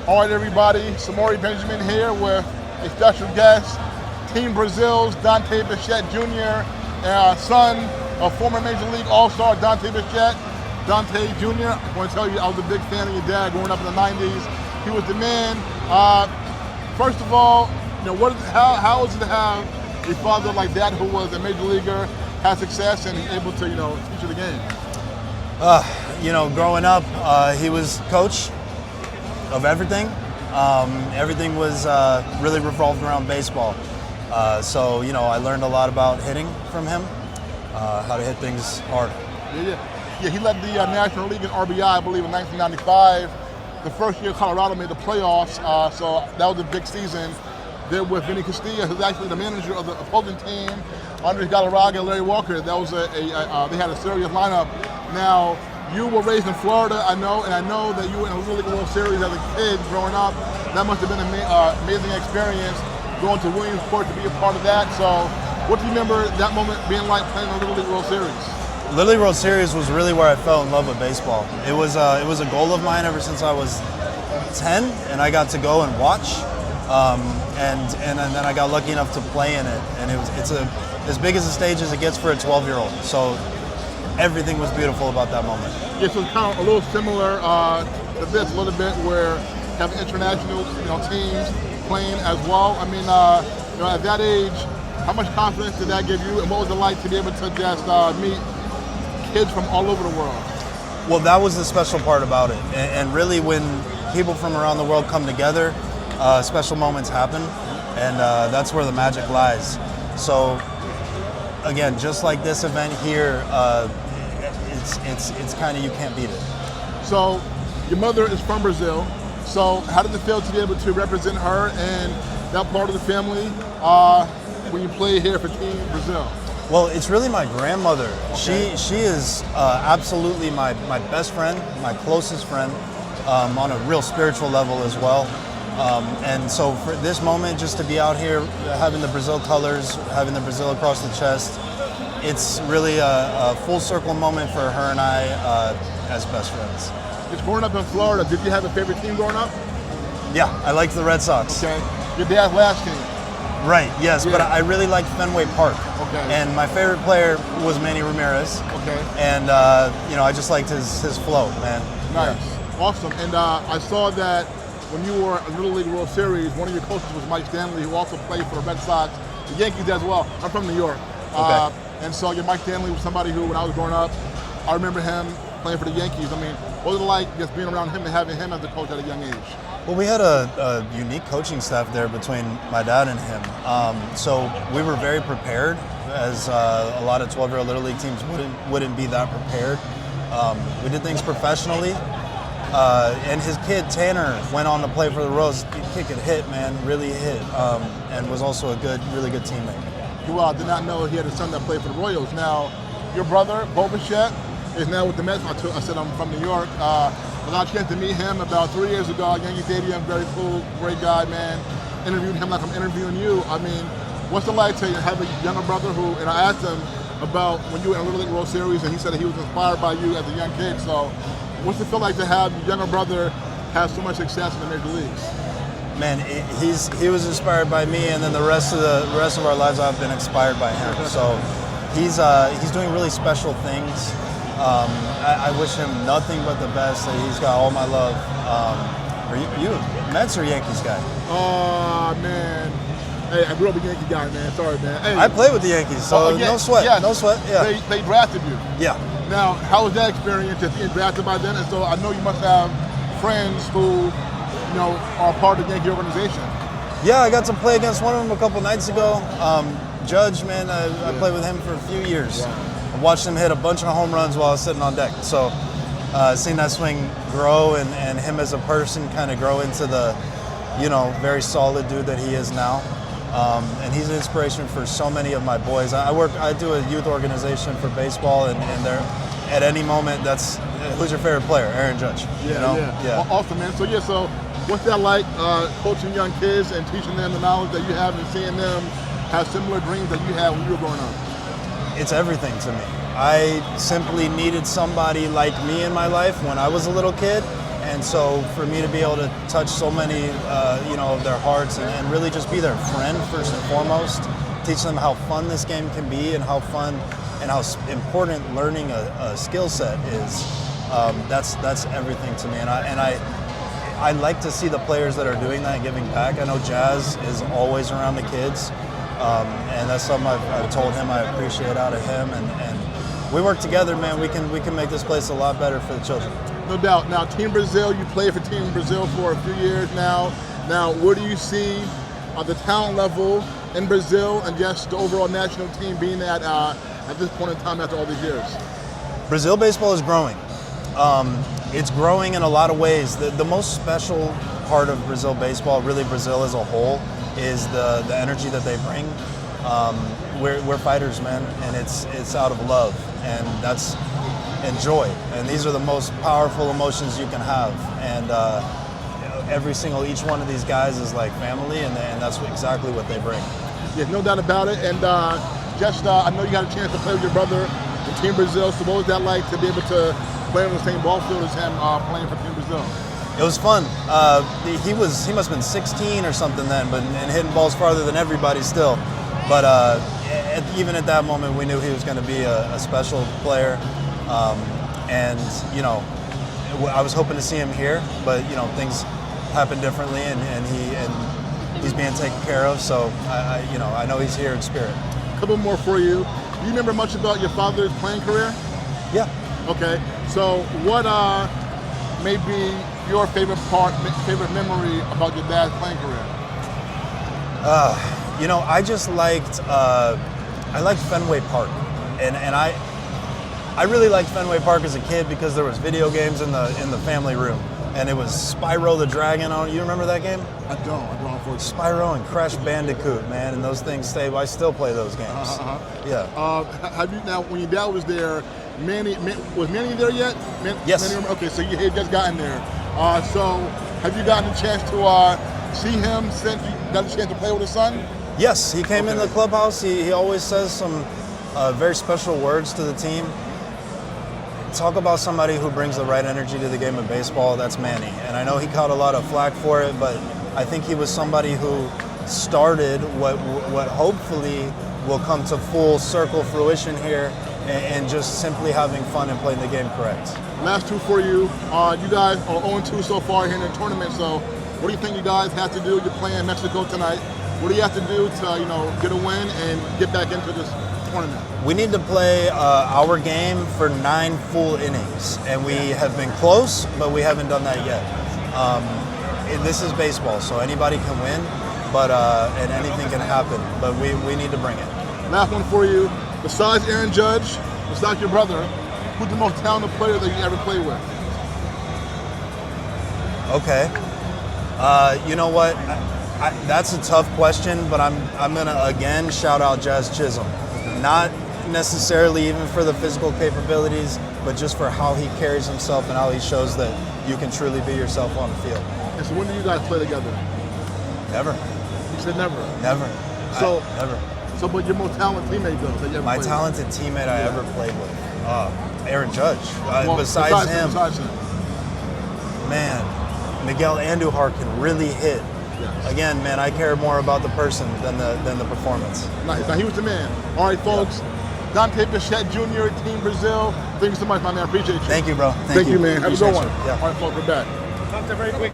All right, everybody, Samori Benjamin here with a special guest, Team Brazil's Dante Bichette Jr., son of former Major League All-Star Dante Bichette. Dante Jr., I want to tell you, I was a big fan of your dad growing up in the 90s. He was the man. First of all, how is it to have a father like that who was a major leaguer, had success, and able to, teach you the game? Growing up, he was coach of everything. Everything was really revolved around baseball. So I learned a lot about hitting from him, how to hit things hard. Yeah, he led the National League in RBI, I believe, in 1995. The first year Colorado made the playoffs, so that was a big season. There with Vinny Castilla, who's actually the manager of the opposing team, Andres Galarraga and Larry Walker. That was they had a serious lineup. Now, you were raised in Florida, I know, and I know that you were in a Little League World Series as a kid growing up. That must have been an amazing experience, going to Williamsport to be a part of that. So, what do you remember that moment being like playing in the Little League World Series? Little League World Series was really where I fell in love with baseball. It was a goal of mine ever since I was 10, and I got to go and watch, and then I got lucky enough to play in it, and it's as big as a stage as it gets for a 12-year-old. So everything was beautiful about that moment. Yeah, so it's kind of a little similar to this, a little bit, where you have international teams playing as well. I mean, at that age, how much confidence did that give you, and what was it like to be able to just meet kids from all over the world? Well, that was the special part about it, and really when people from around the world come together, special moments happen, and that's where the magic lies. So again, just like this event here, it's kind of, you can't beat it. So your mother is from Brazil, so how does it feel to be able to represent her and that part of the family when you play here for Team Brazil? Well, it's really my grandmother. Okay. She is absolutely my best friend, my closest friend, on a real spiritual level as well. And so for this moment, just to be out here, having the Brazil colors, having the Brazil across the chest, it's really a full circle moment for her and I as best friends. Just growing up in Florida, did you have a favorite team growing up? Yeah, I liked the Red Sox. Okay. Your dad's last team? Right, yes, Yeah. but I really liked Fenway Park. Okay. And my favorite player was Manny Ramirez. Okay. And, I just liked his flow, man. Nice. Yeah. Awesome. And I saw that when you were in Little League World Series, one of your coaches was Mike Stanley, who also played for the Red Sox, the Yankees as well. I'm from New York. Okay. And so Mike Stanley was somebody who, when I was growing up, I remember him playing for the Yankees. I mean, what was it like just being around him and having him as a coach at a young age? Well, we had a unique coaching staff there between my dad and him. So we were very prepared, as a lot of 12-year-old Little League teams wouldn't be that prepared. We did things professionally. And his kid, Tanner, went on to play for the Royals. The kid could hit, man, really hit, and was also a really good teammate. Well, I did not know he had a son that played for the Royals. Now, your brother, Bo Bichette, is now with the Mets. I said I'm from New York. I got a chance to meet him about 3 years ago at Yankee Stadium. Very cool, great guy, man. Interviewed him like I'm interviewing you. I mean, what's it like to have a younger brother who, and I asked him about when you were in a Little League World Series, and he said that he was inspired by you as a young kid. So, what's it feel like to have your younger brother have so much success in the major leagues? Man, he was inspired by me, and then the rest of our lives I've been inspired by him. So he's doing really special things. I wish him nothing but the best. He's got all my love. Are you Mets or Yankees guy? Oh man, hey, I grew up a Yankee guy, man. Sorry, man. Hey, I played with the Yankees, so no sweat. Yes, no sweat. Yeah. They drafted you. Yeah. Now, how was that experience just being drafted by them? And so I know you must have friends who, are part of the Yankee organization. Yeah, I got to play against one of them a couple nights ago. Judge, man, I played with him for a few years. Yeah. I watched him hit a bunch of home runs while I was sitting on deck. So seeing that swing grow and him as a person kind of grow into the, very solid dude that he is now. And he's an inspiration for so many of my boys. I do a youth organization for baseball, and they're, at any moment, that's, who's your favorite player? Aaron Judge. Yeah. Well, awesome, man. So what's that like, coaching young kids and teaching them the knowledge that you have and seeing them have similar dreams that you had when you were growing up? It's everything to me. I simply needed somebody like me in my life when I was a little kid, And so for me to be able to touch so many, of their hearts and really just be their friend first and foremost, teach them how fun this game can be and how fun and how important learning a skill set is. That's everything to me. And I like to see the players that are doing that giving back. I know Jazz is always around the kids, and that's something I've told him I appreciate out of him. And we work together, man. We can make this place a lot better for the children. No doubt. Now, Team Brazil, you played for Team Brazil for a few years now. Now, where do you see the talent level in Brazil and just the overall national team being at this point in time after all these years? Brazil baseball is growing. It's growing in a lot of ways. The most special part of Brazil baseball, really Brazil as a whole, is the energy that they bring. We're fighters, man, and it's out of love, and joy. And these are the most powerful emotions you can have. And each one of these guys is like family, and that's exactly what they bring. Yeah, no doubt about it. And I know you got a chance to play with your brother in Team Brazil. So what was that like to be able to play on the same ball field as him playing for Team Brazil? It was fun. He must have been 16 or something then, and hitting balls farther than everybody still. But even at that moment, we knew he was going to be a special player. And I was hoping to see him here, but things happen differently, and he's being taken care of. So I know he's here in spirit. A couple more for you. Do you remember much about your father's playing career? Yeah. Okay. So what may be your favorite favorite memory about your dad's playing career? I just liked Fenway Park, and I really liked Fenway Park as a kid because there was video games in the family room, and it was Spyro the Dragon on. You remember that game? I don't unfortunately. Spyro and Crash Bandicoot, man, and those things stay. I still play those games. Yeah. Have you now? When your dad was there, was Manny there yet? Yes. Manny, okay, so you had just gotten there. So have you gotten a chance to see him since you got a chance to play with his son? Yes, he came in the clubhouse. He always says some very special words to the team. Talk about somebody who brings the right energy to the game of baseball, that's Manny. And I know he caught a lot of flack for it, but I think he was somebody who started what hopefully will come to full circle fruition here, and just simply having fun and playing the game correct. Last two for you. You guys are 0-2 so far here in the tournament, so what do you think you guys have to do? You're playing Mexico tonight. What do you have to do to get a win and get back into this tournament? We need to play our game for 9 full innings, and we have been close, but we haven't done that yet. This is baseball, so anybody can win, but and anything can happen. But we need to bring it. Last one for you. Besides Aaron Judge, besides your brother, who's the most talented player that you ever played with? Okay. You know what? That's a tough question, but I'm gonna again shout out Jazz Chisholm. Not necessarily even for the physical capabilities, but just for how he carries himself and how he shows that you can truly be yourself on the field. And so when do you guys play together? Never. You said never? Never. So never. So, but your most talented teammate though that you ever My played talented teammate I ever played with, Aaron Judge. Besides him, man, Miguel Andujar can really hit. Yes. Again, man, I care more about the person than the performance. Nice. Now he was the man. All right, folks. Yeah. Dante Bichette Jr., Team Brazil. Thank you so much, my man. Appreciate you. Thank you, bro. Thank you, man. Have a good one. Yeah. All right, folks, we're back. Dante, very quick.